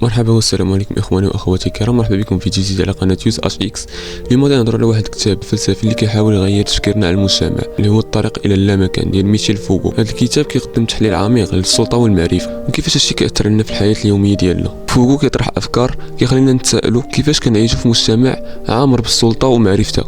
مرحبا والسلام عليكم اخواني واخواتي الكرام. مرحبا بكم في جديد على قناه يوز اش اكس. اليوم غادي نهضروا على واحد الكتاب فلسفي اللي كيحاول يغير تفكيرنا على المجتمع، اللي هو الطريق الى اللامكان ديال ميشيل فوغو. هذا الكتاب كيقدم تحليل عميق للسلطه والمعرفه وكيفاش هادشي كيأثر علينا في الحياه اليوميه ديالنا. فوغو كيطرح افكار كيخلينا نتسائلوا كيفاش كنعيشوا في مجتمع عامر بالسلطه ومعرفتها.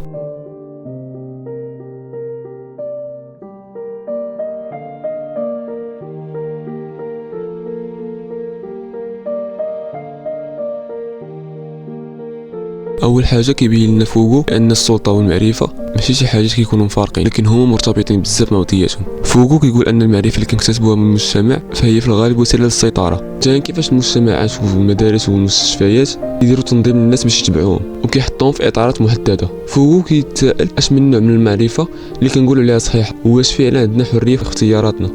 اول حاجه كيبين لنا فوغو ان السلطه والمعرفه ماشي شي حاجات كيكونوا مفارقين، لكن هما مرتبطين بزاف مع بعضياتهم. فوغو كيقول ان المعرفه اللي كنكتسبوها من المجتمع فهي في الغالب وسيله للسيطره. ثاني كيفاش المجتمعات والمدارس والمستشفيات يديروا تنظيم للناس باش يتبعوهم وكيحطوهم في اطارات محدده. فوغو كيتسائل اش من نوع من المعرفه اللي كنقولوا عليها صحيحه، واش فعلا عندنا حريه في اختياراتنا.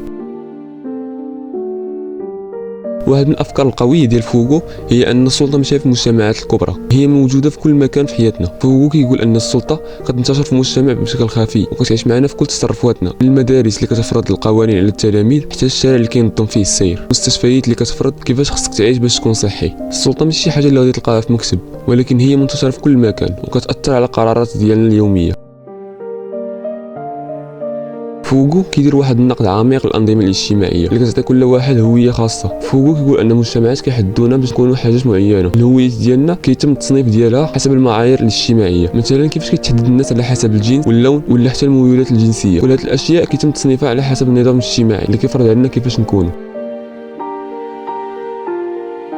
واحد من الافكار القويه ديال فوغو هي ان السلطه ماشي في المجتمعات الكبرى، هي موجوده في كل مكان في حياتنا. فوغو كيقول ان السلطه كتنتشر في المجتمع بشكل خفي وكتعيش معنا في كل تصرفاتنا، من المدارس اللي كتفرض القوانين على التلاميذ حتى الشارع اللي كينظم فيه السير، المستشفيات اللي كتفرض كيفاش خصك تعيش باش تكون صحي. السلطه ماشي شي حاجه اللي غادي تلقاها في مكتب، ولكن هي منتشره في كل مكان وكتاثر على القرارات ديالنا اليوميه. فوغو كيدير واحد النقد عميق للانظمه الاجتماعيه اللي كتعطي كل واحد هويه خاصه. فوغو كيقول ان المجتمعات كيحدونا باش نكونوا حاجات معينه، الهويه ديالنا كيتم التصنيف ديالها حسب المعايير الاجتماعيه، مثلا كيفاش كيتحدد الناس على حسب الجنس واللون ولا حتى الميولات الجنسيه. كل هاد الاشياء كيتم تصنيفها على حسب النظام الاجتماعي اللي كيفرض علينا كيفاش نكونوا.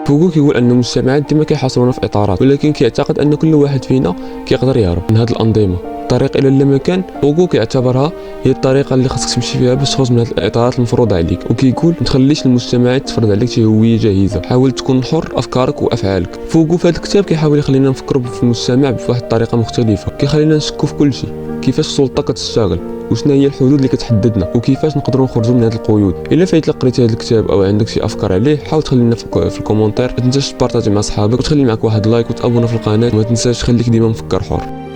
فوغو كيقول ان المجتمعات ديما كيحاصرونا في اطارات، ولكن كيعتقد ان كل واحد فينا كيقدر يهرب من هاد الانظمه. الطريق الى اللامكان فوغو كيعتبرها هي الطريقه اللي خاصك تمشي فيها باش تخرج من هاد الاطارات المفروضه عليك، وكيقول ما تخليش المجتمعات تفرض عليك شي هويه جاهزه، حاول تكون حر افكارك وافعالك. فوغو في هذا الكتاب كيحاول يخلينا نفكروا في المجتمع بواحد الطريقه مختلفه، كيخلينا نشكوا في كل شيء، كيفاش السلطه كتشتغل وشنا هي الحدود اللي كتحددنا وكيفاش نقدروا نخرجوا من هذه القيود. الا فايت قريتي هذا الكتاب او عندك شي افكار عليه حاول تخلينا في الكومونتير، ما تنساش تبارطاجي مع صحابك وتخلي معك واحد لايك وتابونا في القناه، وما تنساش خليك ديما مفكر حر.